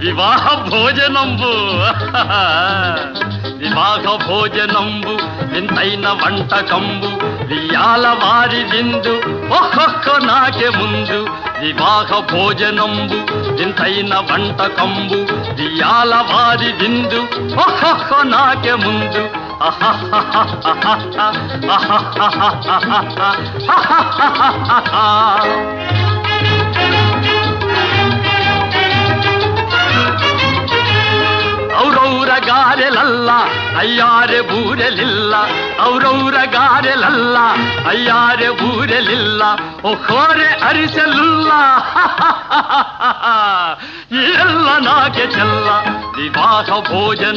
వివాహ భోజనంబు వివాహ భోజనంబు వింతైన వంటకంబు వియాల వారి విందు ఒక్కొక్క నాకే ముందు వివాహ భోజనంబు వింతైన వంటకంబు వియాల వారి విందు ఒక్కొక్క నాకే ముందు ಔರೌರ ಗಾರೆಲಲ್ಲ ಅಯ್ಯಾರೆ ಬೂರೆಲಿಲ್ಲ ಔರೌರ ಗಾರೆಲಲ್ಲ ಅಯ್ಯಾರೆ ಬೂರೆಲಿಲ್ಲ ಒಖೋರೆ ಅರಿಸಲಿಲ್ಲ ಎಲ್ಲ ನಾಗೆ ಚೆಲ್ಲ ವಿವಾಹ ಭೋಜನ